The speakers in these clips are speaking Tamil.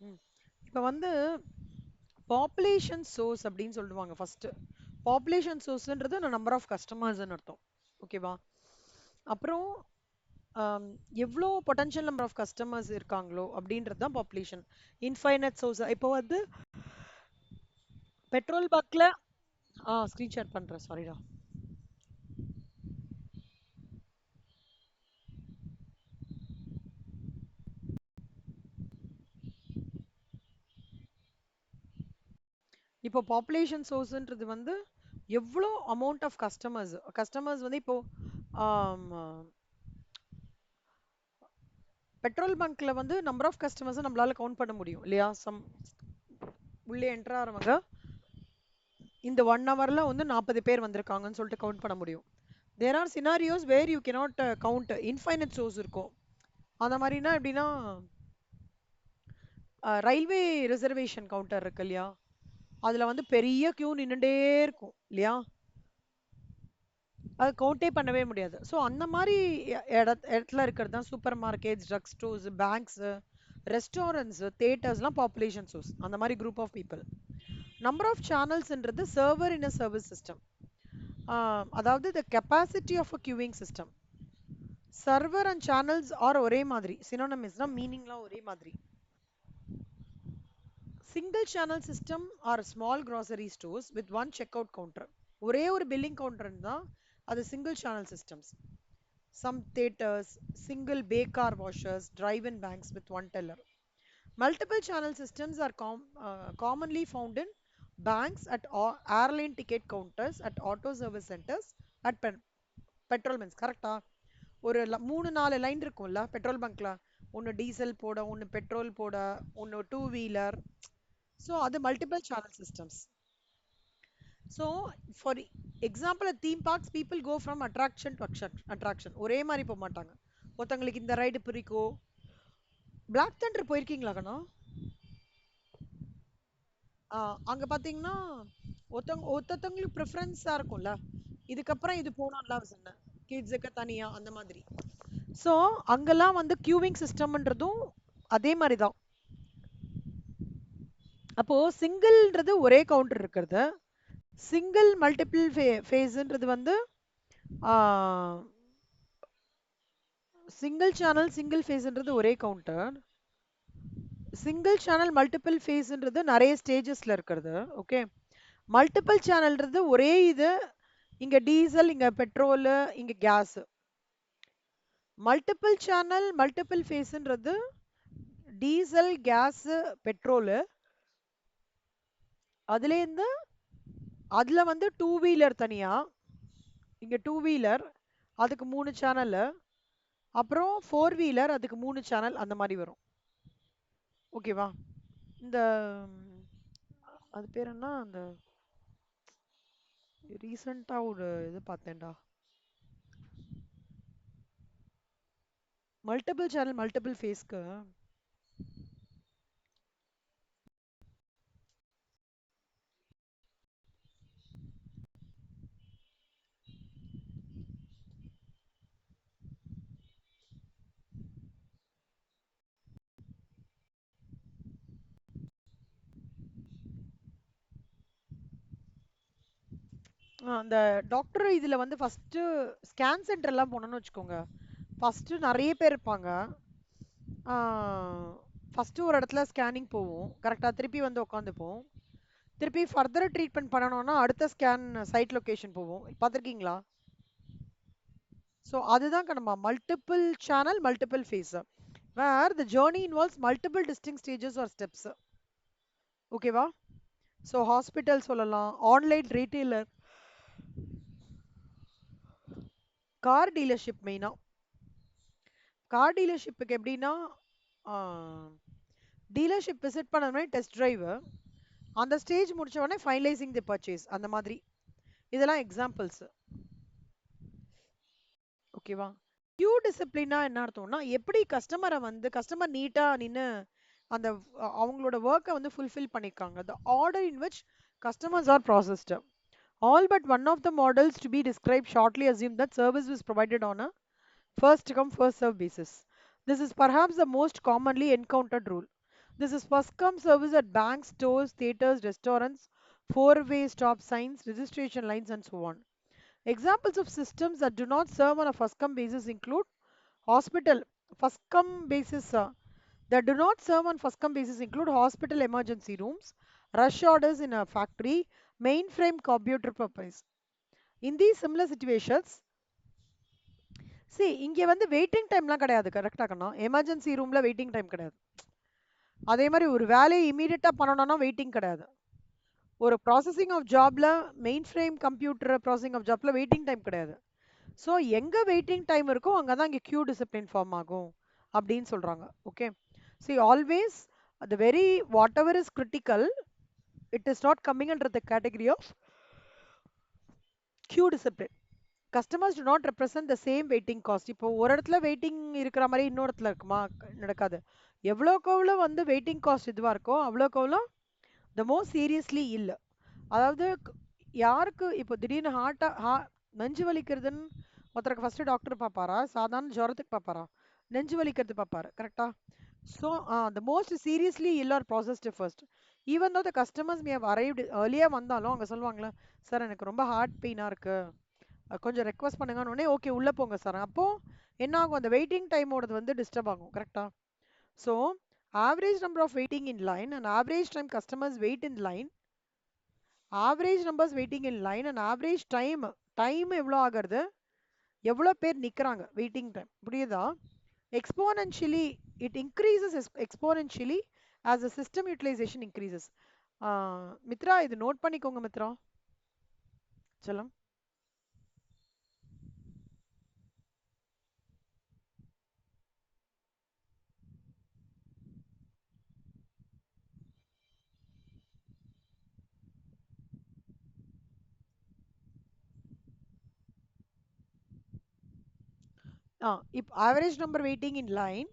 ம். இப்ப வந்து பாப்புலேஷன் சோர்ஸ் அப்படின்னு சொல்லுவாங்க ஃபர்ஸ்ட். பாப்புலேஷன் சோர்ஸ்ன்றது நம்பர் ஆஃப் கஸ்டமர்ஸ்னு அர்த்தம். ஓகேவா? அப்புறம் ஆம், எவ்வளோ பொட்டன்ஷியல் நம்பர் ஆஃப் கஸ்டமர்ஸ் இருக்காங்களோ அப்படின்றது தான் பாப்புலேஷன். Infinite source. இப்போ வந்து பெட்ரோல் பங்க்ல ஸ்க்ரீன் ஷேர் பண்றேன், சாரிடா. இப்போ பாப்புலேஷன் சோர்ஸ்ன்றது வந்து எவ்வளோ அமௌண்ட் ஆஃப் கஸ்டமர்ஸ் கஸ்டமர்ஸ் வந்து இப்போ பெட்ரோல் பங்க்ல வந்து நம்பர் ஆஃப் கஸ்டமர்ஸ் நம்மளால கவுண்ட் பண்ண முடியும் இல்லையா? உள்ளே என்டர் ஆகிறவங்க இந்த 1 ஹவர்ல வந்து 40 பேர் வந்திருக்காங்கன்னு சொல்லிட்டு கவுண்ட் பண்ண முடியும். There are scenarios where you cannot count. Infinite source இருக்கும். அந்த மாதிரினா எப்படின்னா ரயில்வே ரிசர்வேஷன் கவுண்டர் இருக்கு இல்லையா? அதுல வந்து பெரிய கியூ நின்னுட்டே இருக்கும் இல்லையா? அது கவுண்டே பண்ணவே முடியாது. ஸோ அந்த மாதிரி இடத்துல இருக்கிறது தான் super markets, drug stores, banks, restaurants, தேட்டர்ஸ்லாம் பாப்புலேஷன் சோர்ஸ். அந்த மாதிரி group of people. Number of சேனல்ஸ்ன்றது server in a service system. அதாவது the capacity of a queuing system. Server and channels are ஒரே மாதிரி. சினோனிம்ஸ்னா மீனிங்லாம் ஒரே மாதிரி. Single channel system are small grocery stores with one check out counter. ஒரே ஒரு பில்லிங் கவுண்டர் தான் அது single channel systems. Some theaters, single bay car washers, drive-in banks with one teller. Multiple channel systems are commonly found in banks, at airline ticket counters, at auto service centers, at petrol bins. கரெக்டா? ஒரு 3-4 லைன் இருக்கும்ல பெட்ரோல் பங்க்ல. ஒன்று டீசல் போட, ஒன்று பெட்ரோல் போட, ஒன்று டூ வீலர். ஸோ அது multiple channel systems. So for example theme parks people go from attraction to attraction. ஒரே மாதிரி போக மாட்டாங்க. ஒருத்தங்களுக்கு இந்த ரைடு பிடிக்கும். பிளாக் தண்டர் போயிருக்கீங்களா கண்ணா? அங்க பாத்தீங்கன்னா ஒருத்தவங்களுக்கு ப்ரிஃபரன்ஸா இருக்கும்ல. இதுக்கப்புறம் இது போனோம்ல சொன்னேன், கிட்ஸுக்கு தனியா அந்த மாதிரி. ஸோ அங்கெல்லாம் வந்து கியூவிங் சிஸ்டம்ன்றதும் அதே மாதிரி தான். அப்போ சிங்கிள்ன்றது ஒரே கவுண்டர் இருக்கிறது. சிங்கிள் மல்டிபிள் ஃபேஸ்ன்றது வந்து சிங்கிள் சேனல் சிங்கிள் ஃபேஸ்ன்றது ஒரே கவுண்டர். சிங்கிள் சேனல் மல்டிபிள் ஃபேஸ்ன்றது நிறைய ஸ்டேஜஸ்ல இருக்கிறது. ஓகே. மல்டிபிள் சேனல்ன்றது ஒரே இது. இங்க டீசல், இங்க பெட்ரோல், இங்க கேஸ். மல்டிபிள் சேனல் மல்டிபிள் ஃபேஸ்ன்றது டீசல், கேஸ், பெட்ரோல். அதுலேருந்து அதுல வந்து டூ வீலர் தனியா, இங்க டூ வீலர் அதுக்கு 3 சேனல், அப்புறம் ஃபோர் வீலர் அதுக்கு 3 சேனல், அந்த மாதிரி வரும். ஓகேவா? இந்த அது பேர் என்ன, அந்த ரீசெண்டா ஒரு இது பார்த்தேன்டா. மல்டிபிள் சேனல் மல்டிபிள் ஃபேஸ்க்கு அந்த டாக்டர் இதுல வந்து ஃபர்ஸ்ட் ஸ்கேன் சென்டர் எல்லாம் போனோம்னு வச்சுக்கோங்க. ஃபர்ஸ்ட் நிறைய பேர் இருப்பாங்க. ஃபர்ஸ்ட் ஒரு இடத்துல ஸ்கேனிங் போவோம், கரெக்டா திருப்பி வந்து உட்காந்துப்போம். திருப்பி ஃபர்தர் ட்ரீட்மெண்ட் பண்ணணும்னா அடுத்த ஸ்கேன் சைட் லொகேஷன் போவோம். பார்த்துருக்கீங்களா? ஸோ அதுதான் நம்ம multiple channel multiple phase, where the journey involves multiple distinct stages or steps. ஓகேவா? ஸோ ஹாஸ்பிட்டல் சொல்லலாம், ஆன்லைன் ரீட்டெயிலர், கார் டீலர்ஷிப். மெயினா கார் டீலர்ஷிப்புக்கு எப்படின்னா, டீலர்ஷிப் விசிட் பண்ண டெஸ்ட் டிரைவ், அந்த ஸ்டேஜ் முடிச்ச உடனே ஃபைனலைசிங் தி பர்ச்சேஸ், அந்த மாதிரி. இதெல்லாம் எக்ஸாம்பிள்ஸ். ஓகேவா? கியூ டிசிப்ளினா என்ன அர்த்தம்னா, எப்படி கஸ்டமரை வந்து கஸ்டமர் நீட்டா நின்று அந்த அவங்களோட ஒர்க்கை வந்து ஃபுல்ஃபில் பண்ணியிருக்காங்க. The order in which customers are processed. All but one of the models to be described shortly assume that service was provided on a first come first serve basis. This is perhaps the most commonly encountered rule. This is first come service at banks, stores, theaters, restaurants, four-way stop signs, registration lines, and so on. Examples of systems that do not serve on a first come basis include hospital. First come basis that do not serve on first come basis include hospital emergency rooms, rush orders in a factory, mainframe computer purpose. In these similar situations, see இங்க வந்து வெயிட்டிங் டைம்லாம் கிடையாது கரெக்டா கண்ணா எமர்ஜென்சி ரூம்ல வெயிட்டிங் டைம் கிடையாது அதே மாதிரி ஒரு வேலையை இமீடியட்டா பண்ணணும்னா வெயிட்டிங் கிடையாது ஒரு ப்ராசஸிங் ஆஃப் ஜாப்ல main frame computer processing of ஜாப்ல வெயிட்டிங் டைம் கிடையாது ஸோ எங்க வெயிட்டிங் டைம் இருக்கோ அங்கே தான் இங்கே கியூ டிசிப்ளின் ஃபார்ம் ஆகும் அப்படின்னு சொல்றாங்க okay C always the very whatever is critical it is not coming under the category of queue discipline. Customers do not represent the same waiting cost. இப்போ ஒரு இடத்துல வெயிட்டிங் இருக்கிற மாதிரி இன்னொரு இடத்துல இருக்குமா நடக்காது எவ்வளோக்கு எவ்வளோ வந்து வெயிட்டிங் காஸ்ட் இதுவாக இருக்கோ அவ்வளோக்கு எவ்வளோ த மோர் சீரியஸ்லி இல்லை அதாவது யாருக்கு இப்போ திடீர்னு நெஞ்சு வலிக்கிறதுன்னு ஒருத்தருக்கு ஃபர்ஸ்ட் டாக்டர் பார்ப்பாரா சாதாரண ஜுரத்துக்கு பார்ப்பாரா நெஞ்சு வலிக்கிறது பார்ப்பாரு கரெக்டா so the most seriously ill or processed first even though the customers may have arrived earlier வந்தாலும் அவங்க சொல்லுவாங்களா சார் எனக்கு ரொம்ப ஹார்ட் பெயினாக இருக்கு கொஞ்சம் ரெக்வஸ்ட் பண்ணுங்கன்னு உடனே ஓகே உள்ள போங்க சார் அப்போ என்ன ஆகும் அந்த வெயிட்டிங் டைமோடது வந்து டிஸ்டர்ப் ஆகும் கரெக்டா so average number of waiting in line and average time customers wait in line average numbers waiting in line and average time எவ்வளோ ஆகிறது எவ்வளோ பேர் நிற்கிறாங்க வெயிட்டிங் டைம் புரியுதா exponentially it increases exponentially as the system utilization increases Mitra இது நோட் பண்ணிக்கோங்க மித்ரா செல்லம் இப்போ average number waiting in line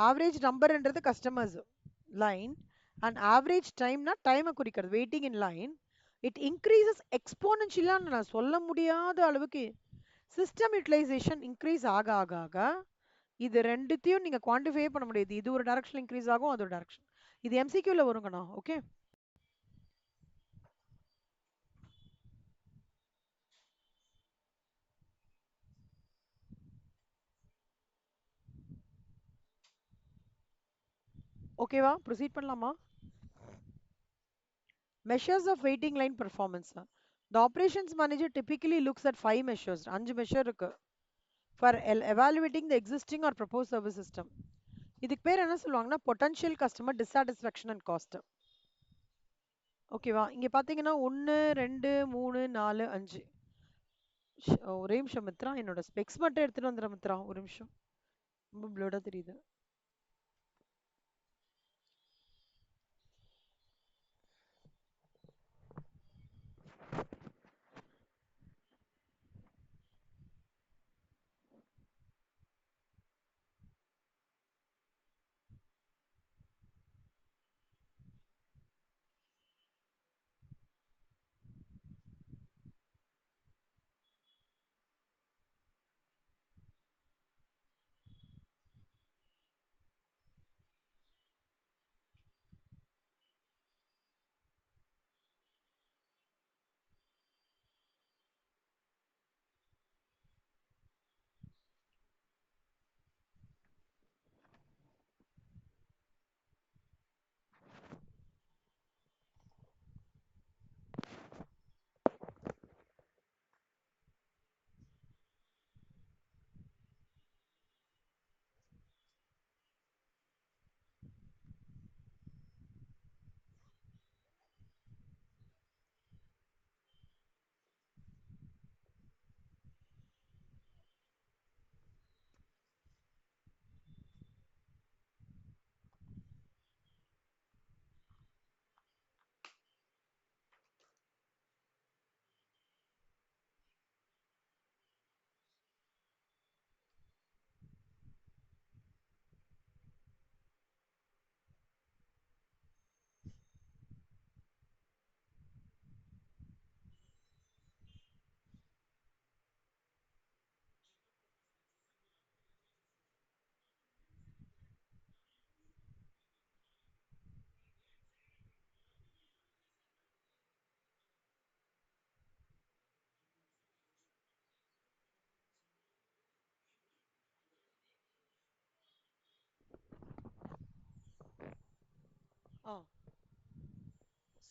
average நம்பர்ன்றது கஸ்டமர்ஸ் லைன் அண்ட் ஆவரேஜ் டைம்னா டைமை குறிக்கிறது waiting in line it increases எக்ஸ்போனன்ஷியலாக நான் சொல்ல முடியாத அளவுக்கு சிஸ்டம் யூட்டிலைசேஷன் இன்க்ரீஸ் ஆக ஆக ஆக இது ரெண்டுத்தையும் நீங்க குவான்டிஃபை பண்ண முடியாது இது ஒரு டைரக்ஷன் இன்க்ரீஸ் ஆகும் அது ஒரு டைரக்ஷன் இது எம்சிக்யூல வருங்கண்ணா ஓகே ஓகேவா ப்ரொசீட் பண்ணலாமா measures of waiting line performance the operations manager typically looks at 5 measures 5 measure இருக்கு for evaluating the existing or proposed service system இதுக்கு பேர் என்ன சொல்லுவாங்கன்னா potential customer dissatisfaction and cost ஓகேவா இங்க பாத்தீங்கன்னா 1 2 3 4 5 ஒரே நிமிஷம் மித்ரா என்னோட ஸ்பெக்ஸ் மட்டும் எடுத்துட்டு வந்துடுறேன் மித்ரா ஒரு நிமிஷம் ரொம்ப ப்ளூடா தெரியுது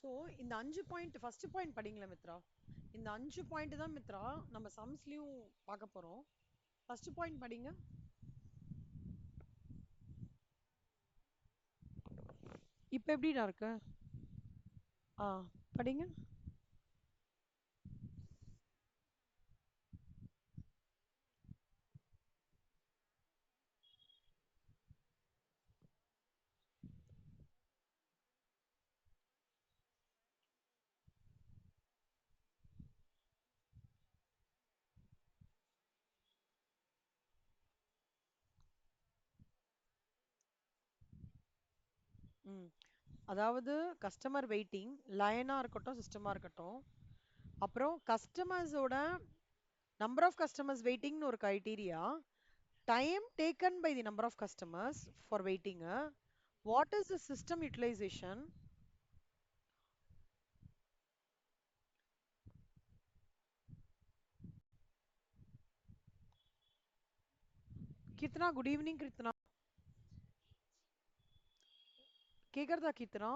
ஸோ இந்த 5 பாயிண்ட் ஃபர்ஸ்ட் பாயிண்ட் படிங்களேன் மித்ரா. இந்த 5 பாயிண்ட் தான் மித்ரா நம்ம சம்ஸ்லயும் பார்க்க போறோம். ஃபர்ஸ்ட் பாயிண்ட் படிங்க. இப்ப எப்படிடா இருக்கு? ஆ, படிங்க. ம். அதாவது கஸ்டமர் வெயிட்டிங் லயனா இருக்கட்டும், சிஸ்டமா இருக்கட்டும். அப்புறம் கஸ்டமர்ஸோட நம்பர் ஆஃப் கஸ்டமர்ஸ் வெயிட்டிங்னு ஒரு criteria. Time taken by the number of customers for waiting. What is the system utilisation? Keerthana, good evening Keerthana. கேக்குறதா கீர்த்தனா?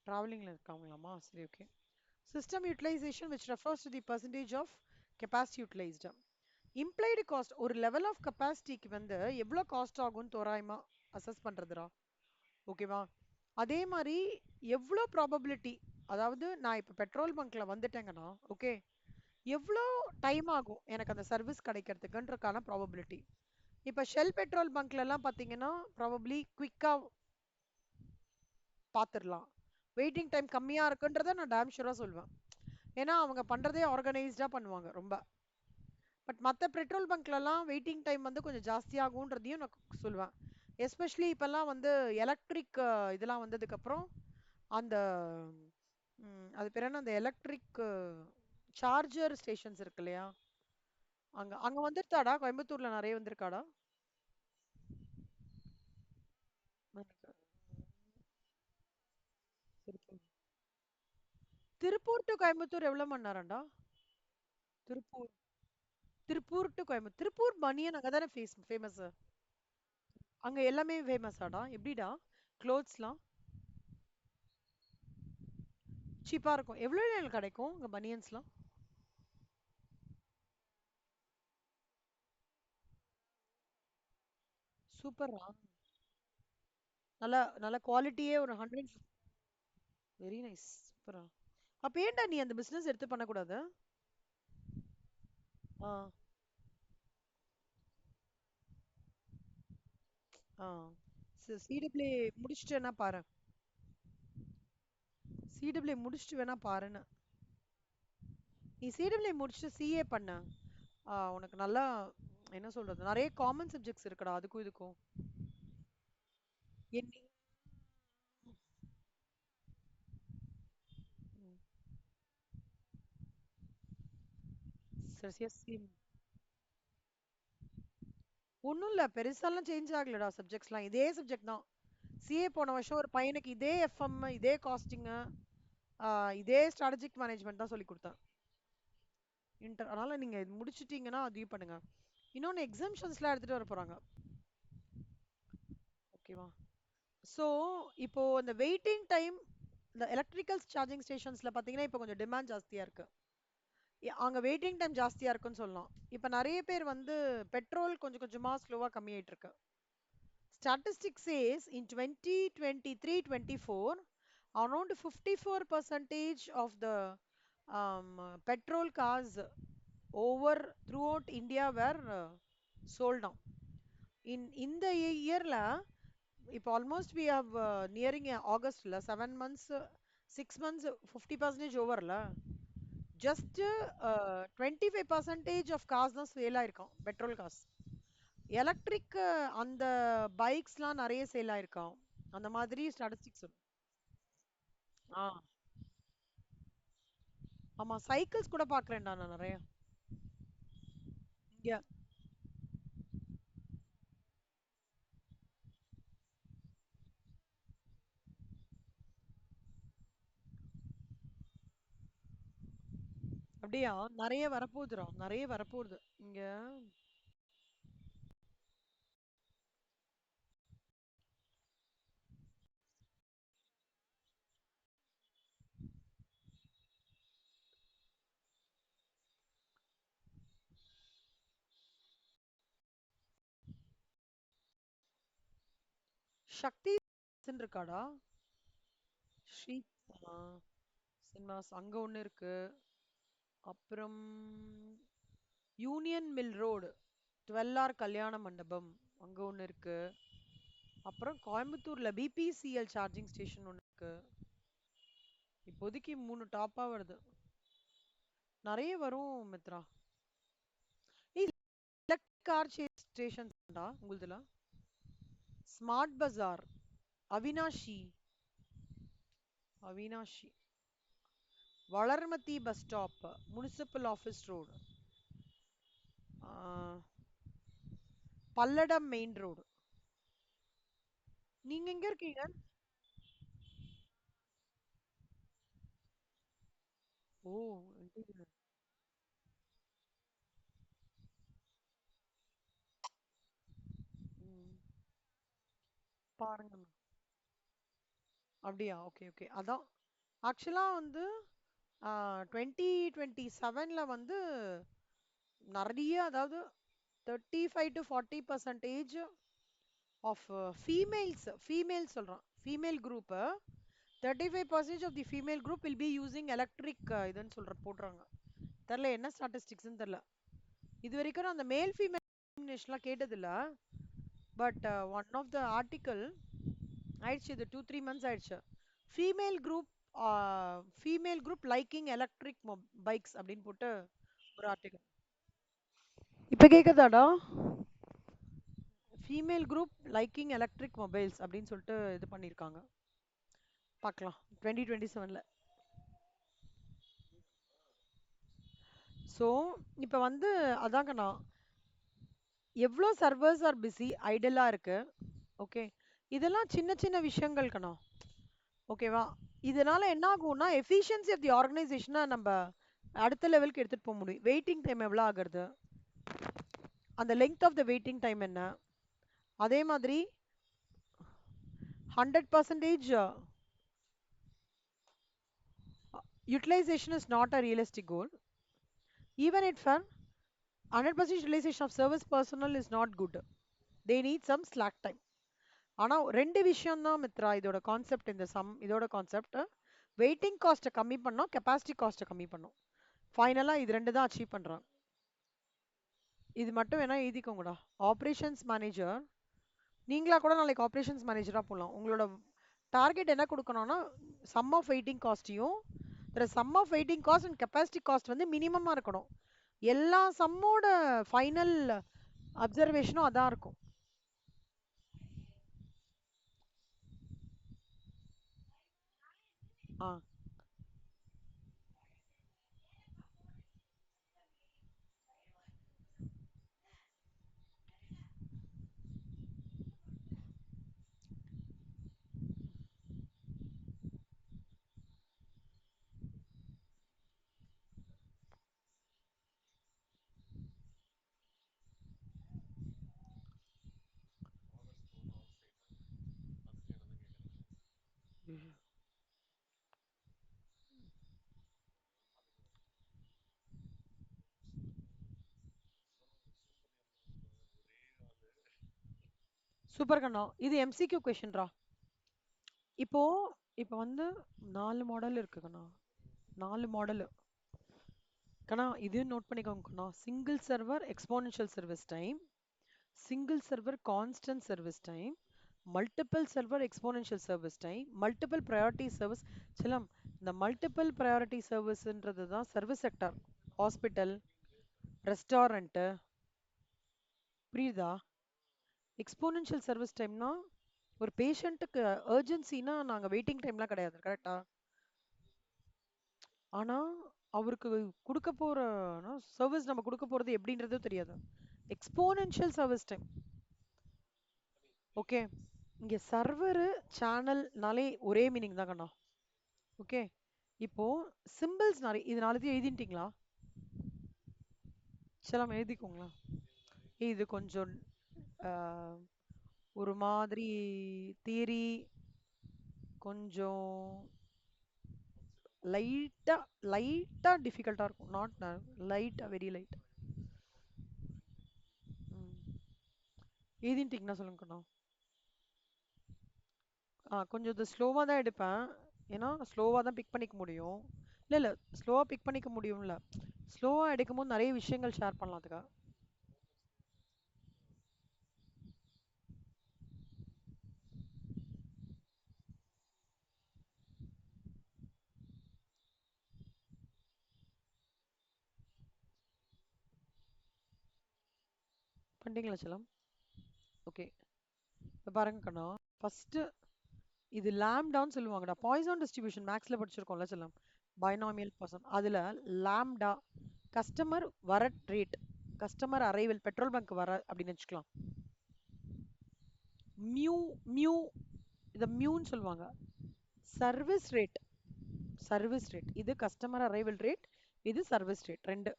டிராவலிங்ல இருக்காங்களாமா? சரி, okay. System utilisation which refers to the percentage of capacity utilized. Implied cost ஒரு லெவல் ஆஃப் கெப்பாசிட்டிக்கு வந்து எவ்வளோ காஸ்ட் ஆகும்னு தோராயமா அசஸ் பண்றதுடா. ஓகேவா? அதே மாதிரி எவ்வளோ ப்ராபபிலிட்டி, அதாவது நான் இப்போ பெட்ரோல் பங்க்ல வந்துட்டேங்கன்னா ஓகே, எவ்வளோ டைம் ஆகும் எனக்கு அந்த சர்வீஸ் கிடைக்கிறதுக்குன்றக்கான ப்ராபபிலிட்டி. இப்போ ஷெல் பெட்ரோல் பங்க்ல எல்லாம் பார்த்தீங்கன்னா ப்ராபப்ளி குவிக்கா பார்த்துடலாம். வெயிட்டிங் டைம் கம்மியா இருக்குன்றத நான் டேம் ஷூரா சொல்லுவேன். ஏன்னா அவங்க பண்றதே ஆர்கனைஸ்டா பண்ணுவாங்க ரொம்ப. பட் மற்ற பெட்ரோல் பங்க்லலாம் வெயிட்டிங் டைம் வந்து கொஞ்சம் ஜாஸ்தியாகுன்றதையும் நான் சொல்லுவேன். எஸ்பெஷலி இப்போல்லாம் வந்து எலக்ட்ரிக் இதெல்லாம் வந்ததுக்கப்புறம் அந்த அது பேர் என்ன, அந்த எலக்ட்ரிக் சார்ஜர் ஸ்டேஷன்ஸ் இருக்கு இல்லையா? அங்க அங்க வந்துருத்தாடா? கோயம்புத்தூர்ல நிறைய வந்திருக்காடா? எனக்கு திருப்பூர் திருப்பூர் டு கோயம்புத்தூர் எவ்வளவு மணி நேரம்டா? திருப்பூர் திருப்பூர் டு கோயம்புத்தூர். திருப்பூர் பனியன் அங்க தானே ஃபேமஸ். அங்க எல்லாமே ஃபேமஸாடா? எப்படிடா க்ளோத்ஸ்லாம் சீப்பா இருக்கும்? எவ்வளோ கிடைக்கும் அங்க பனியன்ஸ்லாம்? சூப்பர்ரா. நல்ல நல்ல குவாலிட்டியே ஒரு 100. Very nice. சூப்பரா. அப்ப ஏன்டா நீ அந்த பிசினஸ் எடுத்து பண்ணக்கூடாது? ஆ. ஆ. சிடபிள்யூ முடிச்சுட்டு வேணா பாரு. சிடபிள்யூ முடிச்சுட்டு வேணா பாருன்னு. நீ சிடபிள்யூ முடிச்சுட்டு சிஏ பண்ண. உனக்கு நல்லா என்ன சொல்றது, நிறைய காமன் சப்ஜெக்ட்ஸ் இருக்குடா அதுக்கும் இதுக்கும். என் சரி. ஒன்றும் இல்லை, பெருசாலாம் சேஞ்ச் ஆகலடா சப்ஜெக்ட்ஸ்லாம், இதே சப்ஜெக்ட் தான். சிஏ போன வருஷம் ஒரு பையனுக்கு இதே எஃப்எம், இதே காஸ்டிங்கு, இதே ஸ்ட்ராட்டஜிக் மேனேஜ்மெண்ட் தான் சொல்லி கொடுத்தேன். அதனால நீங்க இது முடிச்சிட்டீங்கன்னா அதையும் பண்ணுங்க. இன்னொன்னு எக்ஸாம்ஷன்ஸ்லாம் எடுத்துட்டு வர போறாங்க. ஓகேவா? ஸோ இப்போ இந்த வெயிட்டிங் டைம் இந்த எலக்ட்ரிக்கல் சார்ஜிங் ஸ்டேஷன்ஸ்ல பாத்தீங்கன்னா இப்போ கொஞ்சம் டிமாண்ட் ஜாஸ்தியா இருக்கு. அங்க வெயிட்டிங் டைம் ஜாஸ்தியா இருக்குன்னு சொல்லலாம். இப்போ நிறைய பேர் வந்து பெட்ரோல் கொஞ்சம் கொஞ்சமா ஸ்லோவா கம்மியாயிட்டு இருக்கு. Statistics says in 2023-24, around 54% of the petrol cars over throughout India were sold now. In the year, if almost we have nearing August, 7 months, 6 months, 50% over. Just 25% of cars தான் சேல் ஆயிருக்காம், பெட்ரோல் கார்ஸ். எலக்ட்ரிக் அந்த பைக்ஸ்லாம் நிறைய சேல் ஆயிருக்காம். அந்த மாதிரி ஸ்டாட்டிஸ்டிக்ஸ். ஆ, ஆமா, சைக்கிள்ஸ் கூட பாக்குறேன்டா நான் நிறைய. இங்க அப்படியா? நிறைய வரப்போகுதுடா, நிறைய வரப்போகுது இங்க. சக்தி இருக்காடா? ஸ்ரீ சினிமாஸ் அங்க ஒண்ணு இருக்கு. அப்புறம் யூனியன் மில் ரோடு 12 கல்யாண மண்டபம் அங்க ஒண்ணு இருக்கு. அப்புறம் கோயம்புத்தூர்ல பிபிசிஎல் சார்ஜிங் ஸ்டேஷன் ஒண்ணு இருக்கு. இப்போதைக்கு 3 டாப்பா வருது. நிறைய வரும் மித்ரா. எலக்ட்ரிக் கார் ஸ்டேஷன்டா உங்களுதுல. Smart Bazaar, Avinashi, Avinashi, Valarmathi bus stop, municipal office road, Palladam main road. நீங்க எங்க இருக்கீங்க? ஓ, interior. ம், பாருங்க. அப்படியா? Okay okay. அதான் ஆக்சுவலா வந்து 2027ல வந்து நிறைய, அதாவது 35 to 40% ஆஃப் ஃபீமேல்ஸ் சொல்றான், female group 35% of the female group will be using electric இதுன்னு போடுறாங்க. தெரியல என்ன ஸ்டாட்டிஸ்டிக்ஸ்னு தெரியல. இது வரைக்கும் நான் அந்த மேல் ஃபீமேல் கேட்டதில்ல. But one of the article ஆயிடுச்சு, இது 2-3 months ஆயிடுச்சு. Female group female group liking electric bikes அப்படின்னு போட்டு ஒரு ஆர்டிக்கல். இப்ப கேக்குதாடா? Female group liking electric mobiles அப்படின்னு சொல்லிட்டு இது பண்ணியிருக்காங்க. பார்க்கலாம் 2027ல. ஸோ இப்போ வந்து அதாங்கண்ணா, எவ்வளோ சர்வர்ஸ் ஆர் பிஸி ஐடலா இருக்கு. ஓகே, இதெல்லாம் சின்ன சின்ன விஷயங்கள் கண்ணா. ஓகேவா? இதனால என்ன ஆகும்னா எஃபிஷியன்சி ஆஃப் தி ஆர்கனைசேஷனை நம்ம அடுத்த லெவலுக்கு எடுத்துட்டு போக முடியும். வெயிட்டிங் டைம் எவ்வளோ ஆகுறது, அந்த length of the waiting time என்ன, அதே மாதிரி 100% utilization is not a realistic goal. Even if 100% utilization of service personnel is not good, they need some slack time. ஆனா ரெண்டு விஷயம் தான் மித்ரா இதோட கான்செப்ட். இந்த இதோட கான்செப்ட் வெயிட்டிங் காஸ்ட்டை கம்மி பண்ணோம், கெப்பாசிட்டி காஸ்ட்டை கம்மி பண்ணோம். ஃபைனலா இது ரெண்டு தான் அச்சீவ் பண்றாங்க. இது மட்டும் வேணா எழுதிக்கோங்கடா. ஆப்ரேஷன்ஸ் மேனேஜர், நீங்களா கூட நாளைக்கு ஆப்ரேஷன்ஸ் மேனேஜரா போகலாம். உங்களோட டார்கெட் என்ன கொடுக்கணும்னா சம் ஆஃப் வெயிட்டிங் காஸ்ட்டையும், sum of waiting cost and capacity cost வந்து மினிமமா இருக்கணும். எல்லா சம்மோட ஃபைனல் அப்சர்வேஷனும் அதான் இருக்கும். ஆ, சூப்பர் கண்ணா. இது எம்சிக்யூ கொஷின்ரா. இப்போ இப்போ வந்து 4 மாடல் இருக்கு கண்ணா. 4 மாடல் கண்ணா, இது நோட் பண்ணிக்கோங்க கண்ணா. Single server exponential service time, single server constant service time, multiple server exponential service time, multiple priority service. சிலம், இந்த மல்டிபிள் ப்ரையாரிட்டி சர்வீஸ்ன்றது தான் சர்வீஸ் செக்டார். ஹாஸ்பிட்டல், ரெஸ்டாரண்ட்டு, புரியுதா? எக்ஸ்போனென்ஷியல் சர்வீஸ் டைம்னா ஒரு பேஷண்ட்டுக்கு அர்ஜென்சினா நாங்க வெயிட்டிங் டைம்லாம் கிடையாது, கரெக்டா? ஆனா அவருக்கு கொடுக்க போற சர்வீஸ் நம்ம கொடுக்க போறது எப்படின்றதும் தெரியாது. Exponential service time. ஓகே, இங்க சர்வர் சேனல்னாலே ஒரே மீனிங் தான் கண்ணா. ஓகே, இப்போ சிம்பிள்ஸ் நிறைய, இது நாளைக்கு எழுதிட்டீங்களா? சரி எழுதிக்கோங்களா. இது கொஞ்சம் ஆஹ், ஒரு மாதிரி தியரி, கொஞ்சம் லைட்டா லைட்டா டிஃபிகல்ட்டா இருக்கும். நாட் லைட்டா, வெரி லைட். எழுதிட்டீங்கன்னா சொல்லுங்கண்ணா. கொஞ்சம் இது ஸ்லோவா தான் எடுப்பேன். ஏன்னா ஸ்லோவா தான் பிக் பண்ணிக்க முடியும். இல்ல இல்ல, ஸ்லோவா பிக் பண்ணிக்க முடியும்ல. ஸ்லோவா எடுக்கும்போது நிறைய விஷயங்கள் ஷேர் பண்ணலாம் அதுக்காக. பண்ணிட்டீங்களா செல்லம்? ஓகே. இப்ப பாருங்க கண்ணா. ஃபர்ஸ்ட் இது லாம்டான்னு சொல்லுவாங்கடா. பாய்சான் டிஸ்ட்ரிபியூஷன் மேக்ஸ்ல படிச்சிருக்கோம்ல செல்லம். Binomial person. அதுல லாம்டா கஸ்டமர் வர rate, customer arrival petrol bunk வர அப்படின்னு வச்சுக்கலாம். மியூ மியூ இத மியூன்னு சொல்லுவாங்க. சர்வீஸ் ரேட், சர்வீஸ் ரேட் இது கஸ்டமர் அரைவல் ரேட், இது சர்வீஸ் ரேட் ரெண்டு.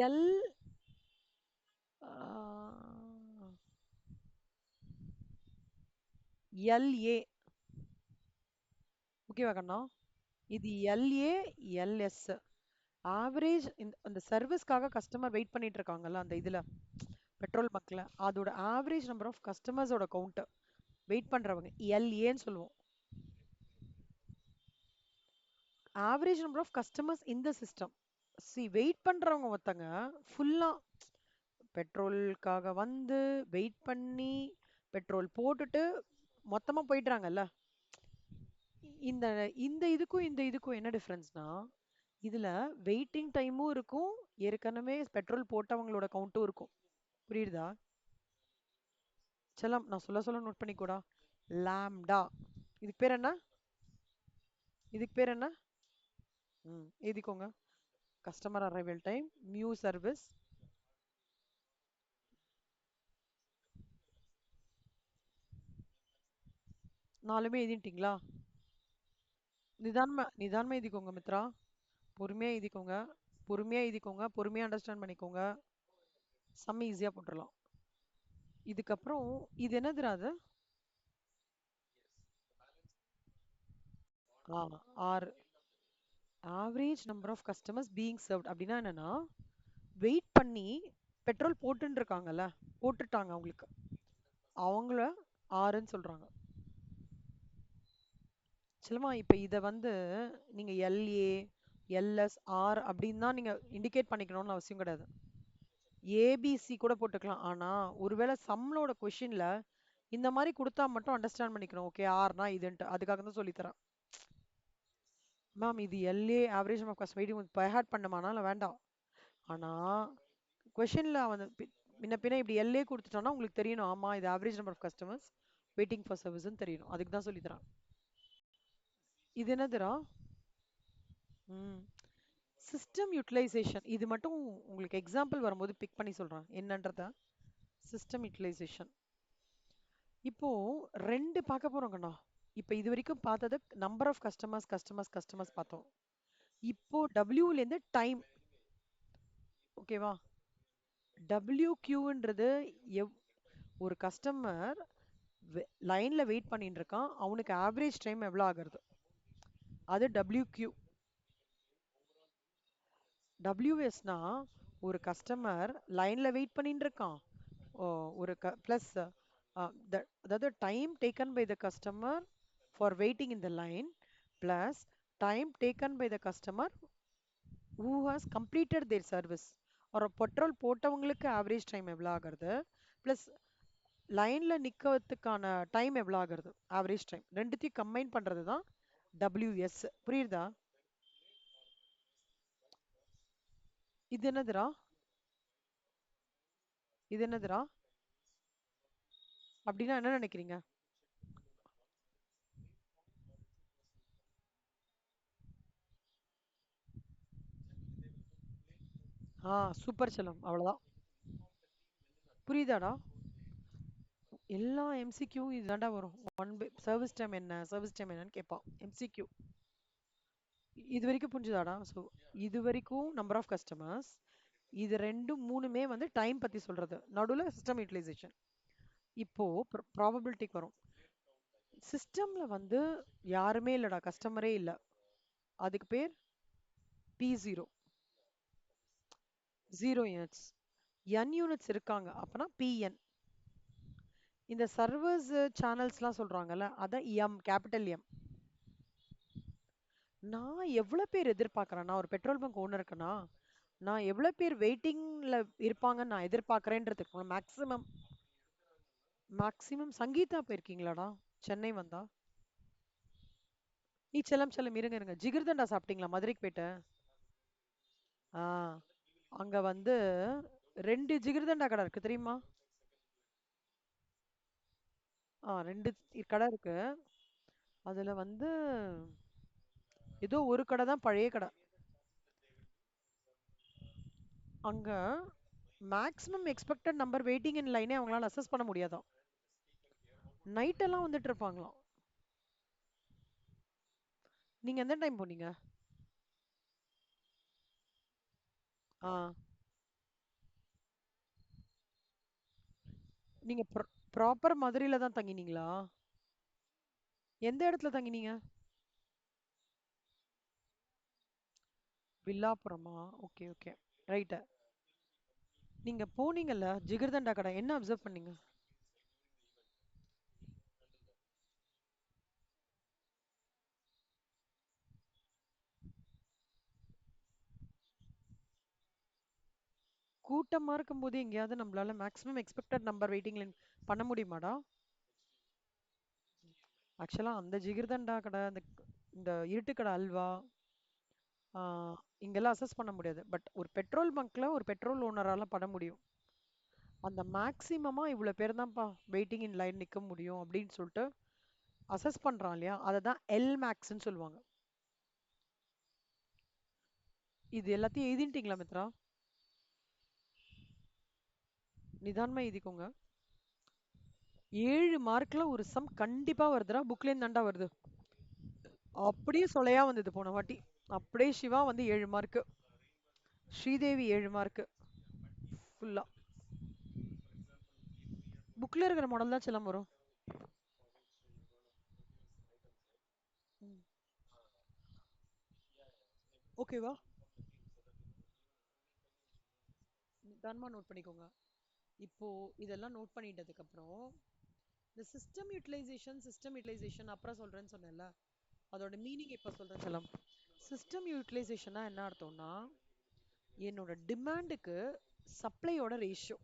எல் எல்ஏ. ஓகேவா கண்ணா? இது எல்ஏ எல்எஸ். ஆவரேஜ் அந்த சர்வீஸ்க்காக கஸ்டமர் வெயிட் பண்ணிட்டு இருக்காங்கல்ல அந்த இதுல பெட்ரோல் பங்க்ல, அதோட ஆவரேஜ் நம்பர் ஆஃப் கஸ்டமர்ஸோட கவுண்ட் வெயிட் பண்றவங்க எல்ஏன்னு சொல்லுவோம். ஆவரேஜ் நம்பர் ஆஃப் கஸ்டமர்ஸ் இந்த சிஸ்டம். சி வெயிட் பண்றவங்க ஒருத்தங்க ஃபுல்லா பெட்ரோலுக்காக வந்து வெயிட் பண்ணி பெட்ரோல் போட்டுட்டு மொத்தமா போயிடுறாங்கல்ல. இந்த இந்த இதுக்கும் என்ன டிஃபரன்ஸ்னா, இதுல வெயிட்டிங் டைமும் இருக்கும், ஏற்கனவே பெட்ரோல் போட்டவங்களோட கவுண்ட்டும் இருக்கும். புரியுதா? செல்லம் நான் சொல்ல சொல்ல நோட் பண்ணிக்கூடா. லாம்டா. இதுக்கு பேர் என்ன? இதுக்கு பேர் என்ன? எழுதிக்கோங்க. Customer arrival time, mu service. நாலுமே எழுதிட்டீங்களா? நிதானமா நிதானமா எழுதிக்கோங்க மித்ரா. பொறுமையா எழுதிக்கோங்க. பொறுமையா எழுதிக்கோங்க. பொறுமையா அண்டர்ஸ்டாண்ட் பண்ணிக்கோங்க. சம் ஈஸியா போட்டுடலாம். இதுக்கப்புறம் இது என்னதுடா அது? ஆ, ஆறு. Average number of customers being served அப்படின்னா என்னன்னா, வெயிட் பண்ணி பெட்ரோல் போட்டுன்னு இருக்காங்கல்ல, போட்டுட்டாங்க அவங்களுக்கு, அவங்கள ஆறுன்னு சொல்றாங்க. செல்லமா இப்ப இத வந்து நீங்க எல்ஏ எல்எஸ் ஆர் அப்படின்னு தான் நீங்க இண்டிகேட் பண்ணிக்கணும்னு அவசியம் கிடையாது. ஏபிசி கூட போட்டுக்கலாம். ஆனா ஒருவேளை சம்மளோட கொஷின்ல இந்த மாதிரி கொடுத்தா மட்டும் அண்டர்ஸ்டாண்ட் பண்ணிக்கணும். ஓகே ஆர்னா இதுன்ட்டு அதுக்காக தான் சொல்லி தரேன். மேம் இது L A average of cust waiting by heart பண்ணுமானா இல்லை வேண்டாம். ஆனா கொஷின்ல அவன் முன்ன பின்ன இப்படி எல்ஏ கொடுத்துட்டான்னா உங்களுக்கு தெரியணும். ஆமா இது average number of customers waiting for சர்வீஸ்ன்னு தெரியணும். அதுக்கு தான் சொல்லி தரேன். இது என்னதுடா? ம் சிஸ்டம் யூட்டிலைசேஷன். இது மட்டும் உங்களுக்கு எக்ஸாம்பிள் வரும்போது பிக் பண்ணி சொல்றேன் என்னன்றத. System utilisation. இப்போ ரெண்டு பார்க்க போறோம் கண்ணா. இப்போ இது வரைக்கும் பார்த்தது number of customers customers customers பார்த்தோம். இப்போ டபிள்யூல இருந்து டைம். ஓகேவா? டபிள்யூக்யூன்றது ஒரு கஸ்டமர் லைன்ல வெயிட் பண்ணிட்டு இருக்கான், அவனுக்கு ஆவரேஜ் டைம் எவ்வளோ ஆகுறது, அது டபிள்யூக்யூ. டபிள்யூஎஸ்னா ஒரு கஸ்டமர் லைன்ல வெயிட் பண்ணிட்டு இருக்கான், ஒரு ப்ளஸ் அதாவது time taken by the customer for waiting in the line plus time taken by the customer who has completed their service. ஒரு பெட்ரோல் போட்டவங்களுக்கு ஆவரேஜ் டைம் எவ்வளோ ஆகுறது ப்ளஸ் லைன்ல நிக்கிறதுக்கான டைம் எவ்வளோ ஆகுறது ஆவரேஜ் டைம், ரெண்டுத்தையும் கம்பைன் பண்றது தான் டபிள்யூஎஸ். புரியுதா? இது என்னதுடா? இது என்னதுடா? அப்படின்னா என்ன நினைக்கிறீங்க? சூப்பர் செல்லம், அவ்வளவுதான். புரியுதாடா? எல்லா எம்சிக்யூ இதுதான்டா வரும். சர்வீஸ் டைம் என்ன, சர்வீஸ் டைம் என்னன்னு கேட்பான் எம்சிக்யூ. இது வரைக்கும் புரிஞ்சுதாடா? ஸோ இது வரைக்கும் நம்பர் ஆஃப் கஸ்டமர்ஸ், இது ரெண்டும் மூணுமே வந்து டைம் பத்தி சொல்றது, நடுவில் சிஸ்டம் யூட்டிலைசேஷன். இப்போ ப்ராபபிலிட்டிக்கு வரும். சிஸ்டம்ல வந்து யாருமே இல்லடா, கஸ்டமரே இல்ல, அதுக்கு பேர் P0. 0 யூனிட்ஸ். n யூனிட்ஸ் இருக்காங்க அப்பனா Pn. இந்த சர்வர்ஸ் சேனல்ஸ்லாம் சொல்றாங்கல்ல அதான் எம் கேபிட்டல் எம். நான் எவ்வளவு பேர் எதிர்பார்க்கறேன், நான் ஒரு பெட்ரோல் பங்க் ஓனர் இருக்கேனா, நான் எவ்வளவு பேர் வெயிட்டிங்ல இருப்பாங்கன்னு நான் எதிர்பார்க்கறேன்றதுக்கு மேக்ஸிமம். மேக்ஸிமம் சங்கீதா போயிருக்கீங்களாடா சென்னை வந்தா? செல்லம் செல்லம் இருங்க இருங்க, ஜிகிர்தண்டா சாப்பிட்டீங்களா மதுரைக்கு போயிட்டு? ஆ, அங்க வந்து 2 ஜிகிர்தண்டா கடை இருக்கு தெரியுமா? 2 கடை இருக்கு. அதுல வந்து ஏதோ ஒரு கடை தான் பழைய கடை. அங்க maximum expected number waiting in லைனே அவங்களால அசஸ் பண்ண முடியாதாம். நைட் எல்லாம் வந்துட்டு இருப்பாங்களாம். நீங்க எந்த டைம் போனீங்க? ஆ, நீங்க ப்ராப்பர் மதுரையில தான் தங்கினீங்களா? எந்த இடத்துல தங்கினீங்க? வில்லாப்புரமா? Okay okay, right. நீங்க போனீங்கல்ல ஜிகர்தண்டா கடை, என்ன அப்சர்வ் பண்ணீங்க? கூட்டமா இருக்கும்போது எங்கேயாவது நம்மளால maximum expected number waiting line பண்ண முடியுமாடா? ஆக்சுவலா அந்த ஜிகிர்தண்டா கடை, அந்த இந்த இருட்டுக்கடை அல்வா, ஆ, இங்கெல்லாம் அசஸ் பண்ண முடியாது. பட் ஒரு பெட்ரோல் பங்க்ல ஒரு பெட்ரோல் ஓனரால பண்ண முடியும். அந்த மேக்ஸிமமா இவ்வளவு பேர் தான்ப்பா வெயிட்டிங் இன் லைன் நிக்க முடியும் அப்படின்னு சொல்லிட்டு அசஸ் பண்றான் இல்லையா, அதை தான் எல் மேக்ஸ்ன்னு சொல்லுவாங்க. இது எல்லாத்தையும் எழுதிட்டீங்களா மித்ரா? நிதானமா எழுதிக்கோங்க. 7 மார்க்ல ஒரு சம் கண்டிப்பா வருதுடா, புக்ல இருந்து தாண்டா வருது. அப்படியே சொலையா வந்தது போன வாட்டி. அப்படியே சிவா வந்து 7 மார்க்கு, ஸ்ரீதேவி 7 மார்க்கு ஃபுல்லா. புக்ல இருக்கிற மாடல் தான் செல்லம் வரும். ம். ஓகேவா? நிதானமா நோட் பண்ணிக்கோங்க. இப்போ இதெல்லாம் நோட் பண்ணிட்டதுக்கு அப்புறம் இந்த சிஸ்டம் யூட்டிலைசேஷன் அப்புறம் சொல்றேன்னு சொன்னேன்ல, அதோட மீனிங் இப்ப சொல்றேன் செல்லம். சிஸ்டம் யூட்டிலைசேஷனா என்ன அர்த்தம்னா, என்னோட டிமாண்டுக்கு சப்ளையோட ரேஷியோ.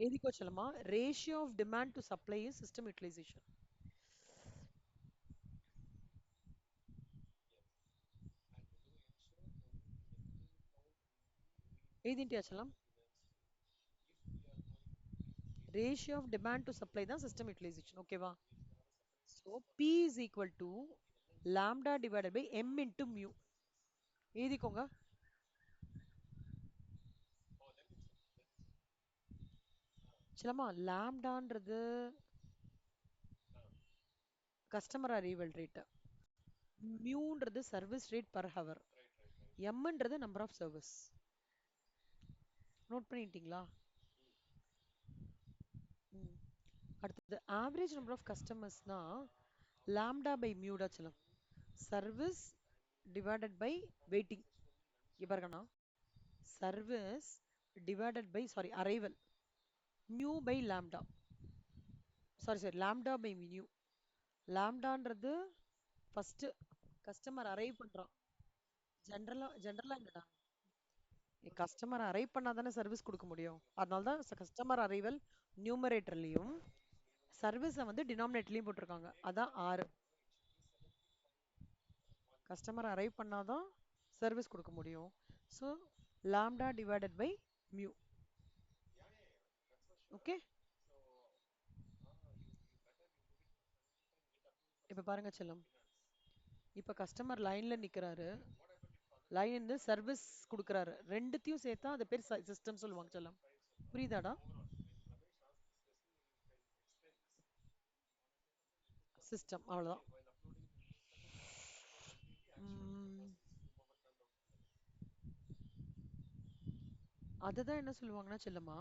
எதுக்கோ செல்லமா, ratio of demand to supply is system utilisation. எழுதிட்டியா செல்லம்? Ratio of demand to supply தான் சிஸ்டம் யூட்டிலைசேஷன், ஓகேவா? So P is equal to lambda divided by M into mu. எழுதிக்கோங்க. சிலமா லாம்டான்றது கஸ்டமர் அரைவல் ரேட், மியூன்றது சர்வீஸ் ரேட் பர் ஹவர், எம்ன்றது நம்பர் ஆஃப் சர்வீஸ். நோட் பண்ணிட்டீங்களா? ம். அடுத்தது ஆவரேஜ் நம்பர் ஆஃப் கஸ்டமர்ஸ்னா லாம்டா பை மியூடா செல்லம். Service divided by waiting. இங்க பாருங்கண்ணா, service divided by sorry arrival, mu by lambda. Sorry sorry, lambda by mu. லாம்டான்றது ஃபர்ஸ்ட் கஸ்டமர் அரைவ் பண்றான். ஜென்ரலா என்னடா, கஸ்டமர் அரைவ் பண்ணாதானே சர்வீஸ் கொடுக்க முடியும். அதனால தான் கஸ்டமர் அரைவல் நியூமரேட்டர்லயும் சர்வீஸை வந்து டினாமினேட்டர்லயும் போட்டிருக்காங்க. அதான் 6. கஸ்டமர் அரைவ் பண்ணாதான் சர்வீஸ் கொடுக்க முடியும். So lambda divided by mu. Okay, இப்போ பாருங்க செல்லம், இப்போ கஸ்டமர் லைன்ல நிக்கிறாரு, லைன் இருந்து சர்வீஸ் கொடுக்குறாரு, ரெண்டுத்தையும் சேர்த்தா அது பேர் சிஸ்டம் சொல்லுவாங்க செல்லம். புரியுதாடா? சிஸ்டம் அவ்வளவுதான். உம், அதுதான் என்ன சொல்லுவாங்கன்னா செல்லம்மா,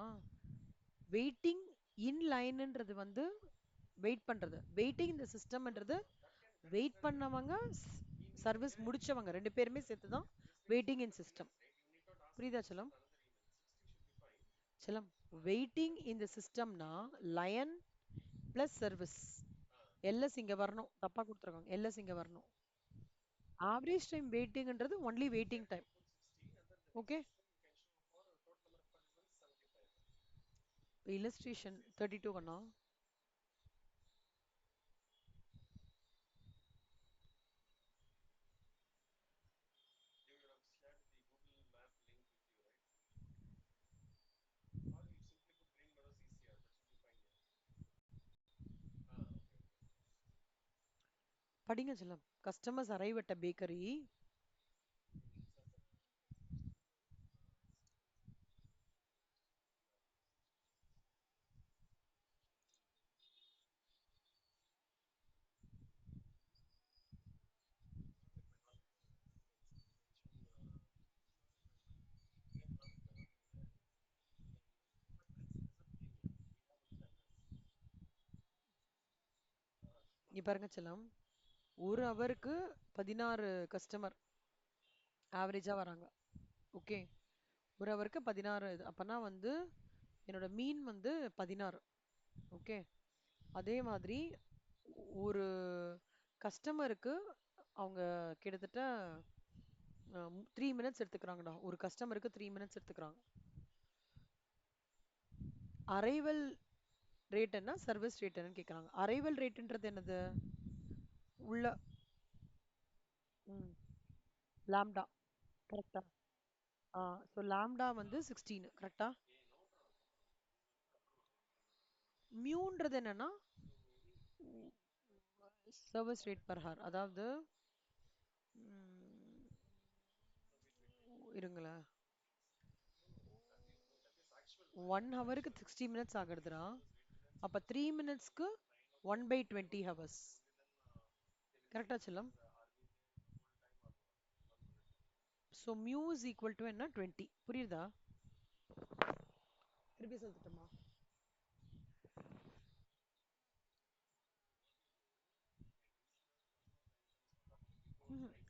வெயிட்டிங் இன் லைன்ன்றது வந்து வெயிட் பண்றது, வெயிட்டிங் இந்த சிஸ்டம்ன்றது வெயிட் பண்ணவங்க சர்வீஸ் முடிச்சவங்க ரெண்டு பேருமே சேர்த்து தான் வெயிட்டிங் இன் சிஸ்டம். புரியுதா செல்லம்? செல்லம், வெயிட்டிங் இந்த சிஸ்டம்னா லயன் பிளஸ் சர்வீஸ். எல்எஸ் இங்க வரணும். தப்பா கொடுத்துருக்காங்க. எல்எஸ் இங்க வரணும். ஆவரேஜ் டைம் வெயிட்டிங்ன்றது only waiting time. Okay. Illustration 32 கண்ணா. படிங்க செல்லம். Customers arrive at a bakery. இங்க பாருங்க செல்லம். ஒரு ஹவருக்கு 16 கஸ்டமர் ஆவரேஜா வராங்க. ஓகே. ஒரு ஹவருக்கு 16 இது. அப்பனா வந்து என்னோட மீன் வந்து 16. ஓகே. அதே மாதிரி ஒரு கஸ்டமருக்கு அவங்க கிட்டத்தட்ட 3 மினிட்ஸ் எடுத்துக்கிறாங்கடா. ஒரு கஸ்டமருக்கு 3 மினிட்ஸ் எடுத்துக்கிறாங்க. அரைவல் ரேட் என்ன, சர்வீஸ் ரேட் என்னன்னு கேக்குறாங்க. அரைவல் ரேட்ன்றது என்னது? உள்ள ம் லாம்டா. கரெக்டா? ஸோ லாம்டா வந்து 16. கரெக்டா? மியூன்றது என்னன்னா சர்வீஸ் ரேட் பர் ஹவர். அதாவது ம், இருங்களேன். 1 ஹவருக்கு 60 மினிட்ஸ் ஆகுதுடா. அப்ப 3 மினிட்ஸ்க்கு 1/20 ஹவர்ஸ். கரெக்டா செல்லம்? So mu is equal to என்ன, 20. புரியுதா? திருப்பி சொல்லிட்டுமா?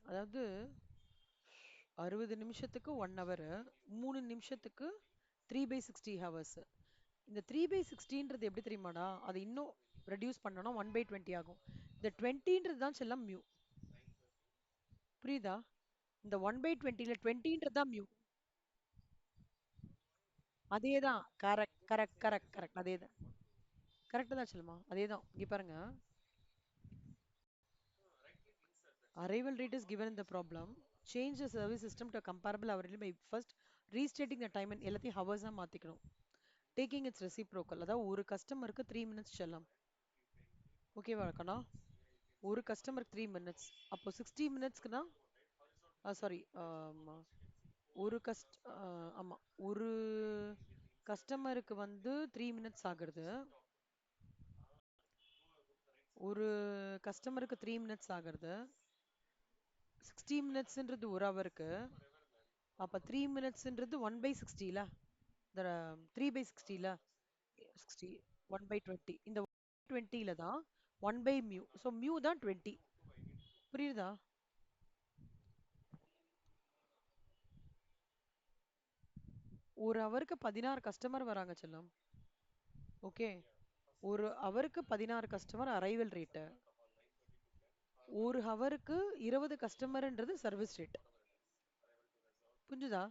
அதாவது 60 நிமிஷத்துக்கு 1 ஹவர், 3 நிமிஷத்துக்கு 3/60 ஹவர்ஸ். இந்த 3/60ன்றது எப்படி தெரியுமாடா? அதை இன்னும் ரெடியூஸ் பண்ணோம்னா 1/20 ஆகும். இந்த 20ன்றது தான் செல்லம் மியூ. புரியுதா? இந்த 1/20ல 20ன்றது தான் மியூ. அதேதான். Correct correct correct correct. அதேதான். கரெக்ட் தான் செல்லுமா. அதேதான். இங்க பாருங்க. Arrival rate is given in the problem. Change the service system to a comparable hourly by first restating the time and எல்லாத்தையும் ஹவர்ஸா மாத்திக்கணும். Taking it's reciprocal. அதாவது ஒரு கஸ்டமருக்கு 3 மினிட்ஸ் செல்லம். ஓகேவா இருக்கனா? ஒரு கஸ்டமருக்கு 3 மினிட்ஸ். அப்போ 60 மினிட்ஸ்க்குனா சாரி, ஒரு ஆமா, ஒரு கஸ்டமருக்கு வந்து 3 மினிட்ஸ் ஆகுறது. ஒரு கஸ்டமருக்கு 3 மினிட்ஸ் ஆகுறது. 60 மினிட்ஸ்ன்றது ஒரு ஹவருக்கு. அப்ப 3 மினிட்ஸ்ன்றது 1/60ல. இந்த 3/60ல 60 1/20. இந்த 20ல தான் 1 பை மியூ. ஸோ மியூ தான் 20. புரியுதா? ஒரு ஹவருக்கு 16 கஸ்டமர் வராங்க செல்லம். ஓகே. ஒரு ஹவருக்கு 16 கஸ்டமர் அரைவல் ரேட்டு. ஒரு ஹவருக்கு 20 கஸ்டமர்ன்றது சர்வீஸ் ரேட். புரிஞ்சுதா?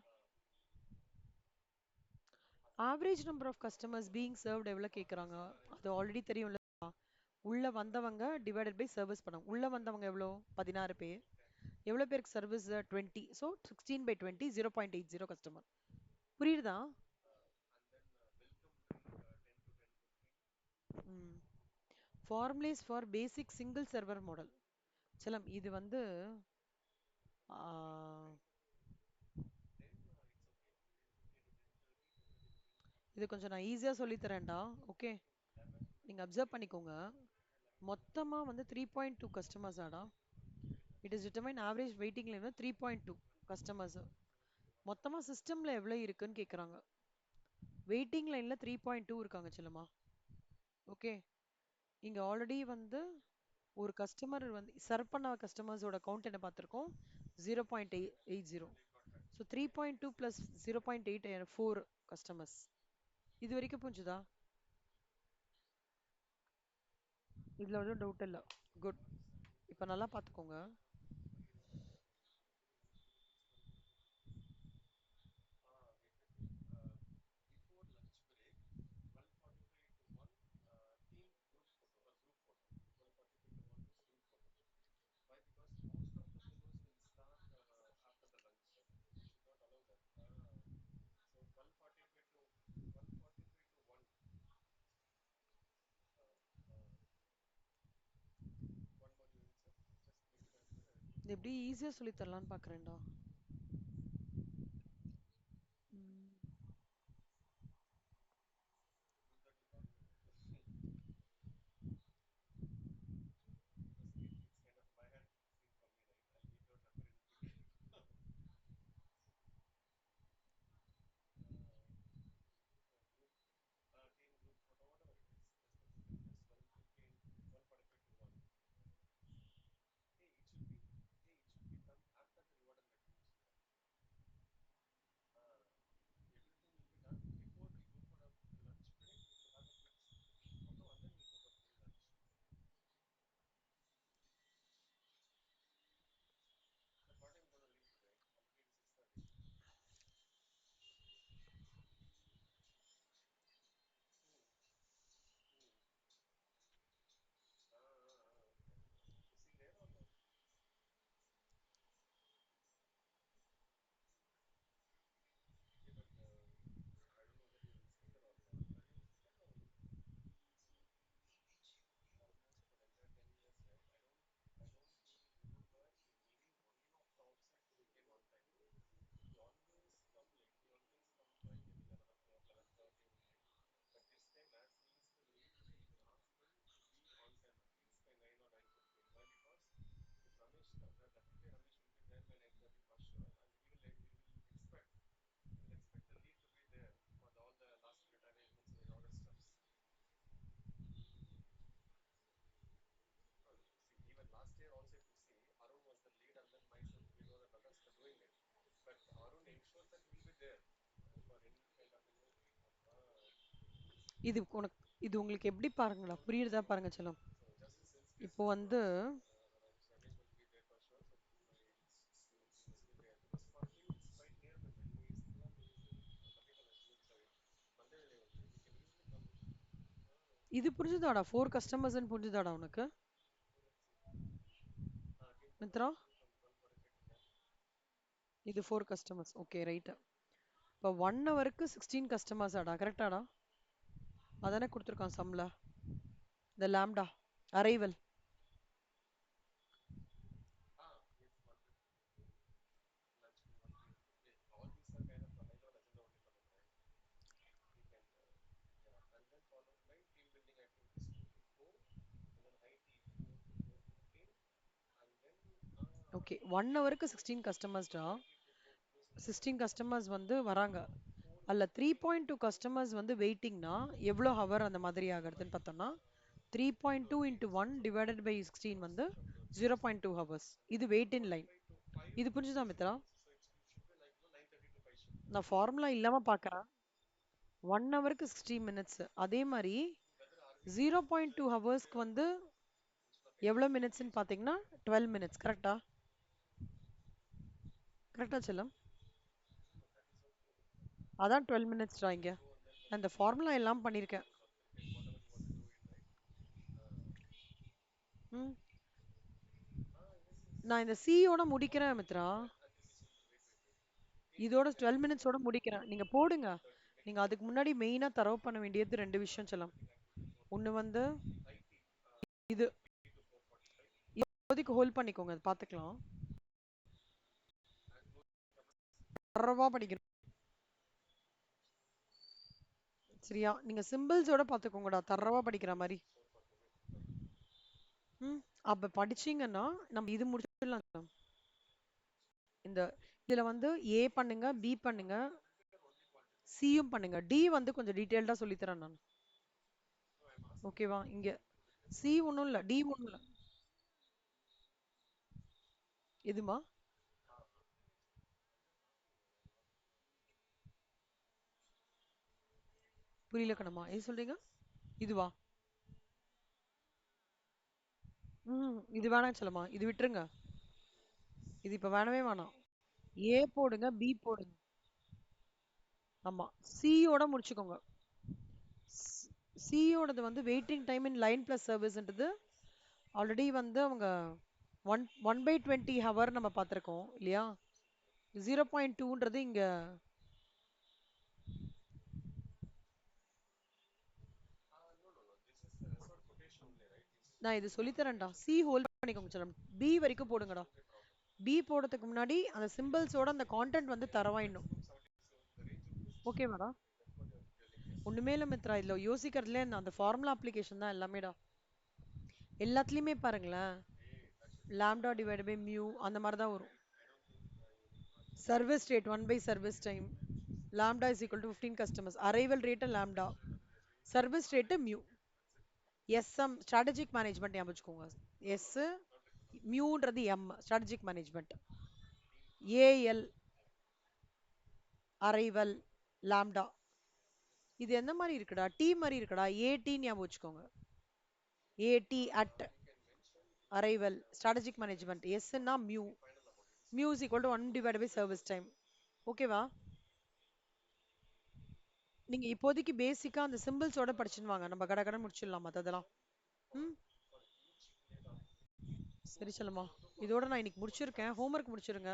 Average number of customers being served எவ்வளோ கேட்குறாங்க? அது ஆல்ரெடி தெரியும்ல. உள்ள வந்தவங்க டிவைடட் பை சர்வீஸ் பண்ணாங்க. உள்ள வந்தவங்க எவ்வளோ? 16 பேர். எவ்வளோ பேருக்கு சர்வீஸ்? 20. So 16/20 0.80 customer. புரியுதா? Formulas for basic single server model. செல்லம் இது வந்து ஆ, இது கொஞ்சம் நான் ஈஸியா சொல்லி தரேன்டா. ஓகே. நீங்க அப்சர்வ் பண்ணிக்கோங்க. மொத்தமா வந்து 3.2 கஸ்டமர்ஸ் ஆடா. It is determine average waiting line 3.2 customers. மொத்தமா சிஸ்டம்ல எவ்வளவு இருக்குன்னு கேக்குறாங்க. வெயிட்டிங் லைன்ல 3.2 இருக்காங்க செல்லமா. ஓகே. இங்க ஆல்ரெடி வந்து ஒரு கஸ்டமர் வந்து சர்வ் பண்ண கஸ்டமர்ஸோட கவுண்ட் என்ன பார்த்துருக்கோம்? 0.80. So 3.2 + 0.8 4 customers. இது வரைக்கும் புரிஞ்சுதா? இதுல ஒன்றும் டவுட் இல்ல. குட். இப்ப நல்லா பாத்துக்கோங்க. இது எப்படி ஈஸியா சொல்லி தரலான்னு பாக்குறேன்டா. ம். இது உனக்கு இது உங்களுக்கு எப்படி பாருங்களா புரியுறதா பாருங்க செல்லம். இப்போ வந்து இது புரிஞ்சுதாடா? 4 கஸ்டமர்ஸ்ன்னு புரிஞ்சுதாடா உனக்கு? மித்ரா, இது 4 கஸ்டமர்ஸ். Okay right. இப்போ 1 ஹவருக்கு 16 கஸ்டமர்ஸ் ஆடா, கரெக்டாடா? அதானே கொடுத்துருக்கான் சம்ல. இந்த லாம்டா அரைவல். ஓகே, 1 ஹவருக்கு 16 கஸ்டமர்ஸ்டா. 16 கஸ்டமர்ஸ் வந்து வராங்க. அல்ல 3.2 கஸ்டமர்ஸ் வந்து வெயிட்டிங்னா எவ்வளோ ஹவர் அந்த மாதிரி ஆகுறதுன்னு பார்த்தோம்னா 3.2 இன்ட்டு 1 டிவைடட் பை 16 வந்து 0.2 ஹவர்ஸ். இது வெயிட் இன் லைன். இது புரிஞ்சுதா மித்ரா? நான் ஃபார்முலா இல்லாம பார்க்கறேன். 1 ஹவருக்கு 60 மினிட்ஸ். அதே மாதிரி 0.2 ஹவர்ஸ்க்கு வந்து எவ்வளோ மினிட்ஸ்ன்னு பார்த்தீங்கன்னா 12 மினிட்ஸ். கரெக்டா? கரெக்டா செல்லம்? அதான் 12 மினிட்ஸ்டா இங்க. அந்த ஃபார்முலா எல்லாம் பண்ணியிருக்கேன். ம். நான் இந்த சியோட முடிக்கிறேன் மித்ரா. இதோட 12 மினிட்ஸோட முடிக்கிறேன். நீங்க போடுங்க. நீங்க அதுக்கு முன்னாடி மெயினா தரவு பண்ண வேண்டியது ரெண்டு விஷயம் செல்லம். ஒண்ணு வந்து இது இப்போதைக்கு ஹோல்ட் பண்ணிக்கோங்க, அது பாத்துக்கலாம். தரவா படிக்கணும். சரியா? நீங்க சிம்பிள்ஸோட பாத்துக்கோங்கடா, தரவா படிக்கிற மாதிரி. ம். அப்ப படிச்சீங்கன்னா நம்ம இது முடிச்சிடலாம். இந்த இதுல வந்து ஏ பண்ணுங்க, பி பண்ணுங்க, சியும் பண்ணுங்க. டி வந்து கொஞ்சம் டீடைல்டா சொல்லி தரேன் நான். ஓகேவா? இங்க சி ஒண்ணும் இல்ல, டி ஒண்ணும் இல்ல. எதுமா? புரியல கண்ணம்மா, எது சொல்றீங்க? இதுவா? இது வேணாம் செல்லம்மா, இது விட்டுருங்க. இது இப்ப வேணவே வேணாம். ஏ போடுங்க, பி போடுங்க. ஆமா, சியோட முடிச்சுக்கோங்க. சியோடது வந்து waiting time in line plus சர்வீஸ்ன்றது ஆல்ரெடி வந்து அவங்க ஒன் 1/20 ஹவர் நம்ம பார்த்துருக்கோம் இல்லையா? 0.2ன்றது இங்க. நான் இது சொல்லித்தரேன்டா. சி ஹோல்ட் பண்ணிக்கோங்க செல்லம். பி வரைக்கும் போடுங்கடா. பி போடுறதுக்கு முன்னாடி அந்த சிம்பிள்ஸோட அந்த கான்டென்ட் வந்து தரவாயிடணும். Okay madam. ஒண்ணுமே இல்ல மித்ரா, இதுல யோசிக்கிறதுல அந்த ஃபார்முலா அப்ளிகேஷன் தான் எல்லாமேடா. எல்லாத்துலயுமே பாருங்களேன், லாம்டா டிவைட் பை மியூ அந்த மாதிரி தான் வரும். Service rate 1 by service time, lambda is equal to 15 customers, arrival rate lambda, service rate mu. S M strategic management ஞாபகம் வச்சுக்கோங்க. எஸ் மியூன்றது M strategic management. A L arrival lambda. இது எந்த மாதிரி இருக்குடா? டி மாதிரி இருக்குடா. ஏடி ஞாபகம் வச்சுக்கோங்க. A D at arrival strategic management. எஸ்ன்னா mu. Mu is equal to 1 divide by service time. ஓகேவா? நீங்க இப்போதைக்கு பேசிக்கா அந்த சிம்பிள்ஸோட படிச்சுன்னு வாங்க, நம்ம கடகட முடிச்சிடலாம் மத்ததெல்லாம். ம். சரி சொல்லுமா. இதோட நான் இன்னைக்கு முடிச்சிருக்கேன். ஹோம்ஒர்க் முடிச்சிருங்க.